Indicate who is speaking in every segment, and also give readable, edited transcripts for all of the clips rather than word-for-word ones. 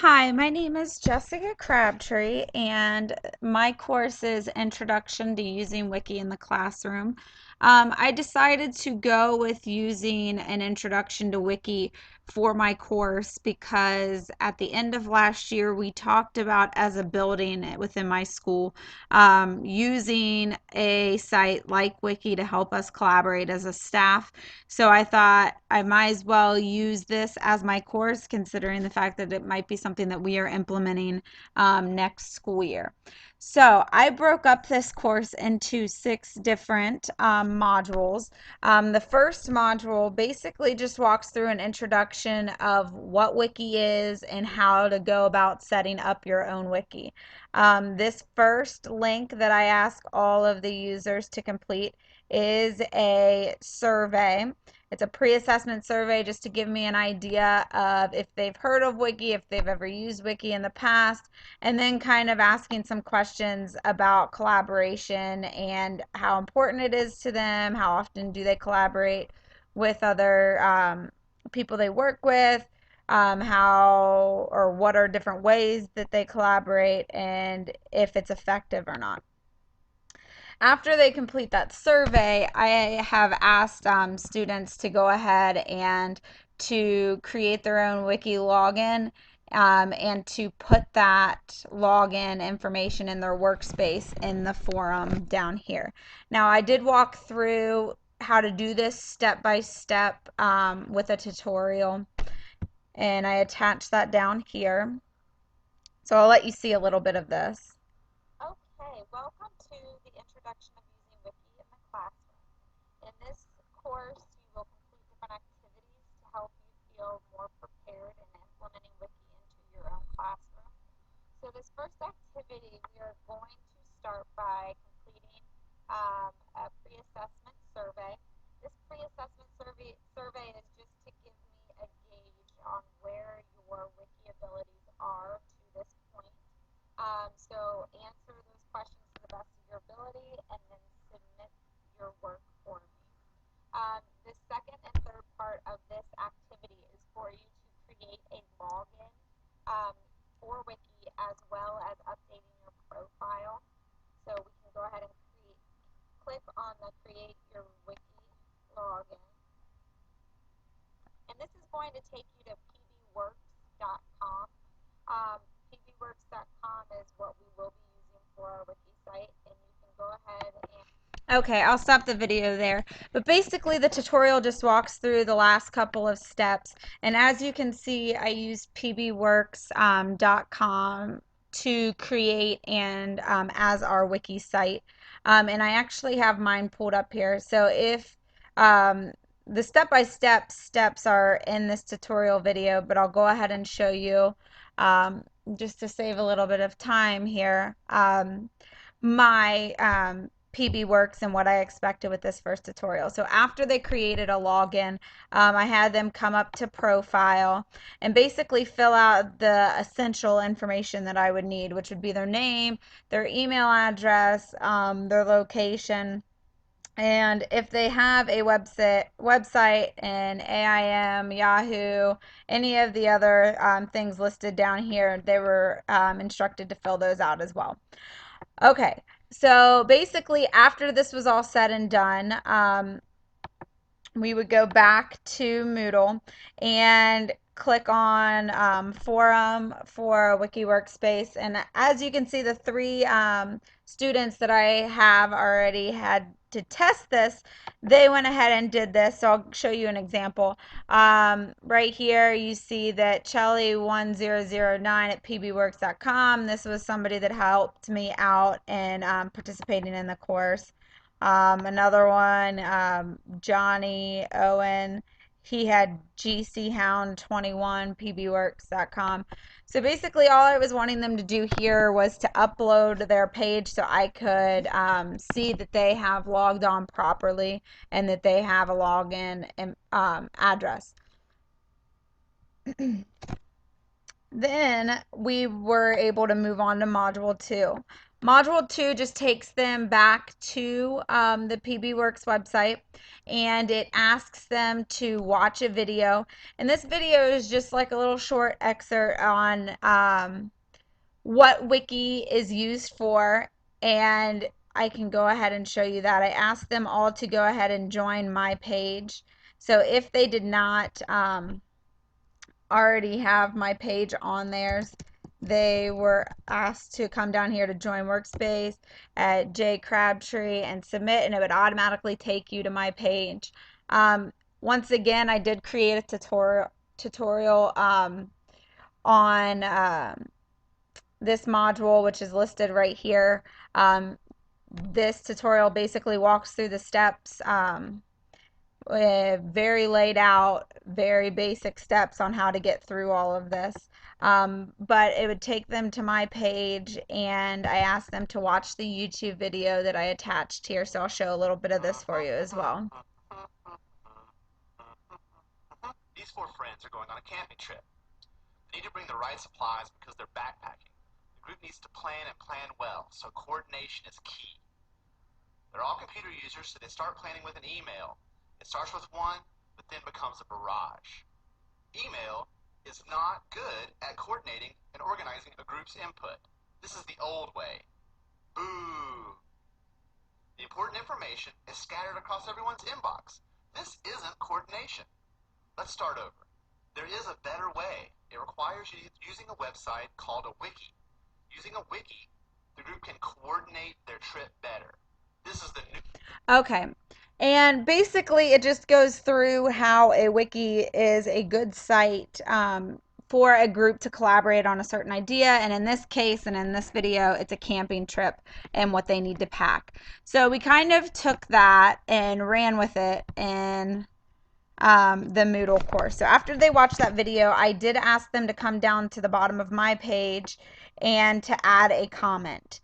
Speaker 1: Hi, my name is Jessica Crabtree, and my course is Introduction to Using Wiki in the Classroom. I decided to go with using an introduction to Wiki for my course because at the end of last year we talked about, as a building within my school, using a site like Wiki to help us collaborate as a staff. So I thought I might as well use this as my course, considering the fact that it might be something that we are implementing next school year. So I broke up this course into 6 different modules. The first module basically just walks through an introduction of what Wiki is and how to go about setting up your own Wiki. This first link that I ask all of the users to complete is a survey. It's a pre-assessment survey just to give me an idea of if they've heard of Wiki, if they've ever used Wiki in the past, and then kind of asking some questions about collaboration and how important it is to them, how often do they collaborate with other people they work with, how or what are different ways that they collaborate, and if it's effective or not. After they complete that survey, I have asked students to go ahead and to create their own wiki login, and to put that login information in their workspace in the forum down here. Now, I did walk through how to do this step by step with a tutorial, and I attached that down here. So I'll let you see a little bit of this.
Speaker 2: Okay, welcome to the introduction of using Wiki in the classroom. In this course, you will complete different activities to help you feel more prepared in implementing Wiki into your own classroom. So this first activity, we are going to start by completing a pre-assessment survey. This pre-assessment survey is just to give me a gauge on where your Wiki abilities are to this point. So answer those questions to the best of your ability and then submit your work for me. The second and third part of this activity is for you to create a login for Wiki as well as updating your profile. So we can go ahead and click on the Create Your Wiki login. And this is going to take you to pbworks.com. pbworks.com is what we will be using for our wiki site, and you can go ahead and
Speaker 1: Okay, I'll stop the video there. But basically, the tutorial just walks through the last couple of steps. And as you can see, I used pbworks.com to create and as our wiki site. And I actually have mine pulled up here. So if the step-by-step steps are in this tutorial video, but I'll go ahead and show you just to save a little bit of time here. My PB works and what I expected with this first tutorial. So after they created a login, I had them come up to profile and basically fill out the essential information that I would need, which would be their name, their email address, their location, and if they have a website in AIM, Yahoo, any of the other things listed down here, they were instructed to fill those out as well. Okay, so basically, after this was all said and done, we would go back to Moodle and click on forum for wiki workspace, and as you can see, the 3 students that I have already had to test this, they went ahead and did this. So I'll show you an example. Right here you see that Shelly1009 at pbworks.com. This was somebody that helped me out in participating in the course. Another one, Johnny Owen, he had gchound21 pbworks.com. So basically, all I was wanting them to do here was to upload their page so I could see that they have logged on properly and that they have a login address. Then we were able to move on to module 2. Module 2 just takes them back to the PB Works website, and it asks them to watch a video. And this video is just like a little short excerpt on what wiki is used for. And I can go ahead and show you that. I asked them all to go ahead and join my page. So if they did not already have my page on theirs, they were asked to come down here to join workspace at J Crabtree and submit, and it would automatically take you to my page. Once again, I did create a tutorial on this module, which is listed right here. This tutorial basically walks through the steps, very laid out, very basic steps on how to get through all of this. But it would take them to my page, and I asked them to watch the YouTube video that I attached here. So I'll show a little bit of this for you as well.
Speaker 2: These four friends are going on a camping trip. They need to bring the right supplies because they're backpacking. The group needs to plan and plan well, so coordination is key. They're all computer users, so they start planning with an email. It starts with one, but then becomes a barrage. Email is not good at coordinating and organizing a group's input. This is the old way. Boo! The important information is scattered across everyone's inbox. This isn't coordination. Let's start over. There is a better way. It requires you using a website called a wiki. Using a wiki, the group can coordinate their trip better. This is the new.
Speaker 1: Okay. And basically, it just goes through how a wiki is a good site for a group to collaborate on a certain idea. And in this case, and in this video, it's a camping trip and what they need to pack. So we kind of took that and ran with it in the Moodle course. So after they watched that video, I did ask them to come down to the bottom of my page and to add a comment.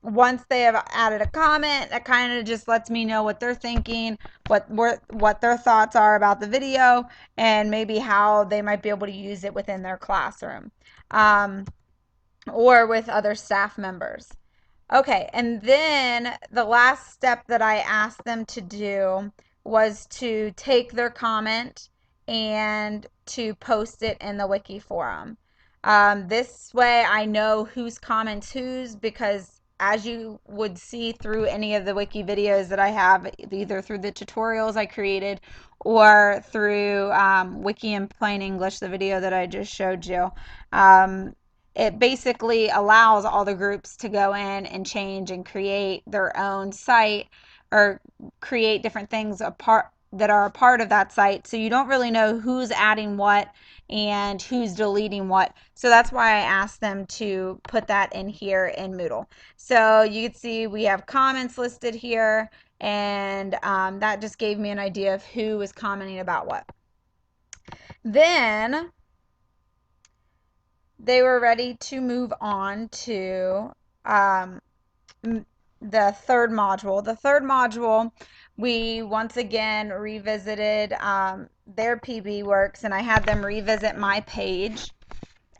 Speaker 1: Once they have added a comment, that kind of just lets me know what they're thinking, what their thoughts are about the video, and maybe how they might be able to use it within their classroom or with other staff members. Okay, and then the last step that I asked them to do was to take their comment and to post it in the wiki forum. This way I know whose comments whose, because as you would see through any of the wiki videos that I have, either through the tutorials I created or through Wiki in Plain English, the video that I just showed you, it basically allows all the groups to go in and change and create their own site or create different things apart that are a part of that site. So you don't really know who's adding what and who's deleting what. So that's why I asked them to put that in here in Moodle. So you can see we have comments listed here, and that just gave me an idea of who was commenting about what. Then they were ready to move on to the third module. The third module, we once again revisited their PB Works, and I had them revisit my page.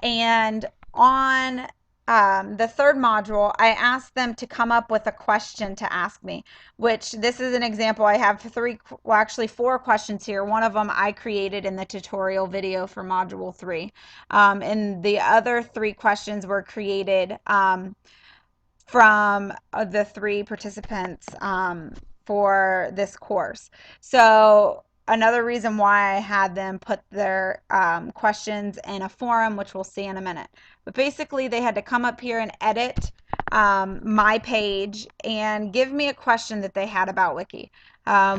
Speaker 1: And on the third module, I asked them to come up with a question to ask me, which this is an example. I have actually four questions here. One of them I created in the tutorial video for module 3. And the other three questions were created from the three participants for this course. So another reason why I had them put their questions in a forum, which we'll see in a minute. But basically, they had to come up here and edit my page and give me a question that they had about Wiki.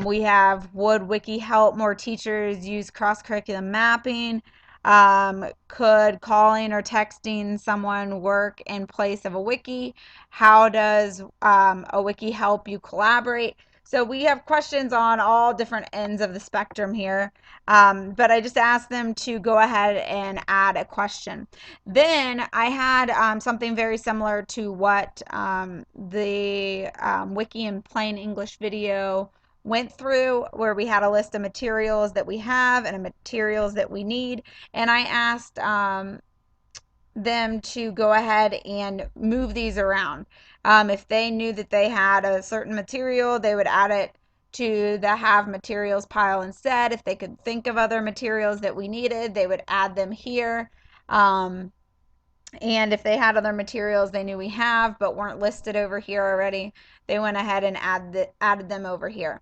Speaker 1: We have, would Wiki help more teachers use cross-curriculum mapping? Could calling or texting someone work in place of a wiki? How does a wiki help you collaborate? So we have questions on all different ends of the spectrum here, but I just asked them to go ahead and add a question. Then I had something very similar to what the Wiki in Plain English video went through, where we had a list of materials that we have and materials that we need. And I asked them to go ahead and move these around. If they knew that they had a certain material, they would add it to the have materials pile instead. If they could think of other materials that we needed, they would add them here. And if they had other materials they knew we have but weren't listed over here already, they went ahead and added them over here.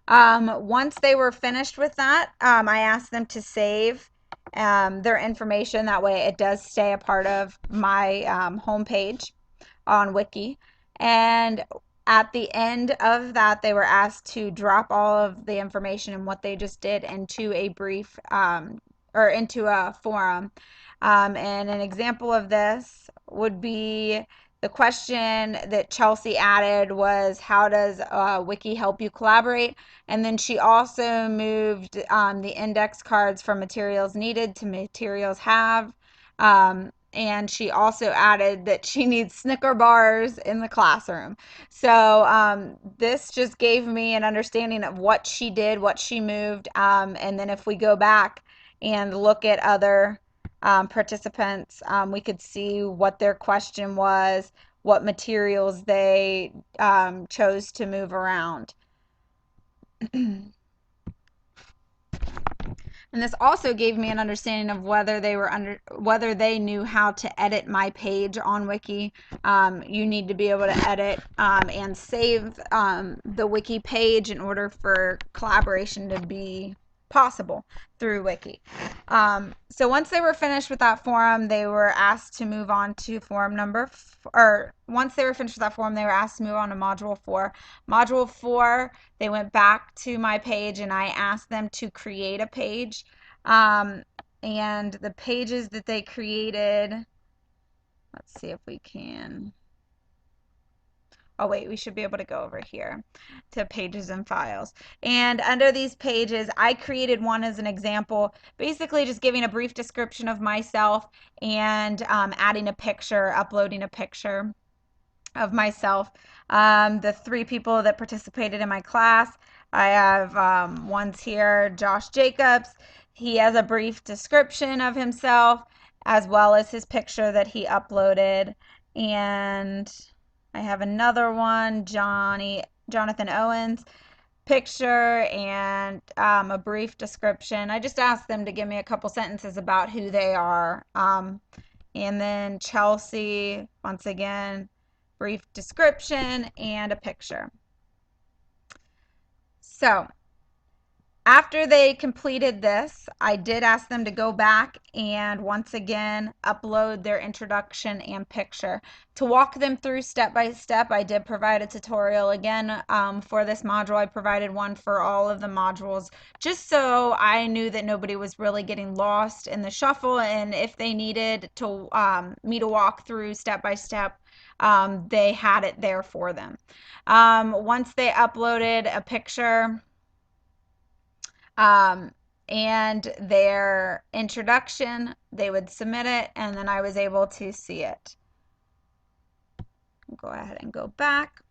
Speaker 1: Once they were finished with that, I asked them to save their information. That way it does stay a part of my homepage on Wiki. And at the end of that, they were asked to drop all of the information and what they just did into a brief or into a forum. And an example of this would be the question that Chelsea added was, how does Wiki help you collaborate? And then she also moved the index cards from materials needed to materials have. And she also added that she needs Snicker bars in the classroom. So this just gave me an understanding of what she did, what she moved. And then if we go back and look at other participants, we could see what their question was, what materials they chose to move around. And this also gave me an understanding of whether they knew how to edit my page on Wiki. You need to be able to edit and save the Wiki page in order for collaboration to be possible through Wiki. So once they were finished with that forum, they were asked to move on to forum number, or once they were finished with that forum, they were asked to move on to module 4. Module 4, they went back to my page and I asked them to create a page. And the pages that they created, let's see if we can. Oh wait, we should be able to go over here to pages and files. And under these pages, I created one as an example, basically just giving a brief description of myself and adding a picture, uploading a picture of myself. The 3 people that participated in my class, I have one's here, Josh Jacobs. He has a brief description of himself as well as his picture that he uploaded. And I have another one, Jonathan Owens, picture and a brief description. I just asked them to give me a couple sentences about who they are. And then Chelsea, once again, brief description and a picture. So after they completed this, I did ask them to go back and once again upload their introduction and picture. To walk them through step by step, I did provide a tutorial again for this module. I provided one for all of the modules just so I knew that nobody was really getting lost in the shuffle, and if they needed to me to walk through step by step, they had it there for them. Once they uploaded a picture, and their introduction, they would submit it, and then I was able to see it. Go ahead and go back.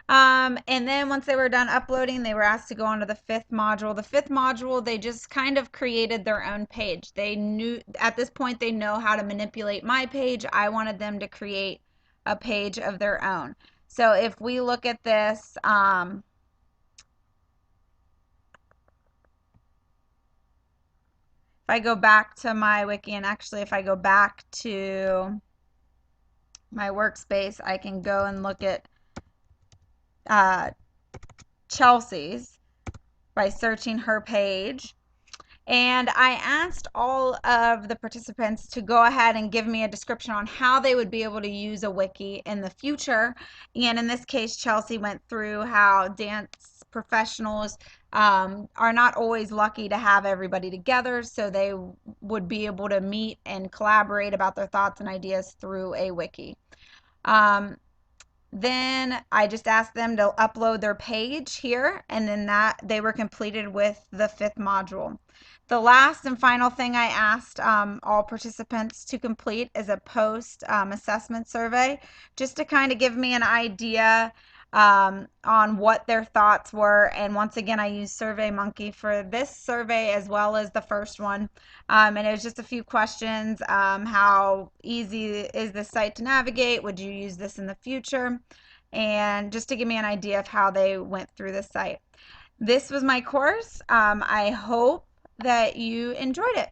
Speaker 1: And then once they were done uploading, they were asked to go on to the 5th module. The 5th module, they just kind of created their own page. They knew, at this point, they know how to manipulate my page. I wanted them to create a page of their own. So if we look at this, if I go back to my wiki, and actually if I go back to my workspace, I can go and look at Chelsea's by searching her page. And I asked all of the participants to go ahead and give me a description on how they would be able to use a wiki in the future. And in this case, Chelsea went through how dance professionals are not always lucky to have everybody together, so they would be able to meet and collaborate about their thoughts and ideas through a wiki. Then I just asked them to upload their page here, and then that they were completed with the 5th module. The last and final thing I asked all participants to complete is a post assessment survey, just to kind of give me an idea on what their thoughts were. And once again, I used SurveyMonkey for this survey as well as the first one. And it was just a few questions. How easy is this site to navigate? Would you use this in the future? And just to give me an idea of how they went through the site. This was my course. I hope that you enjoyed it.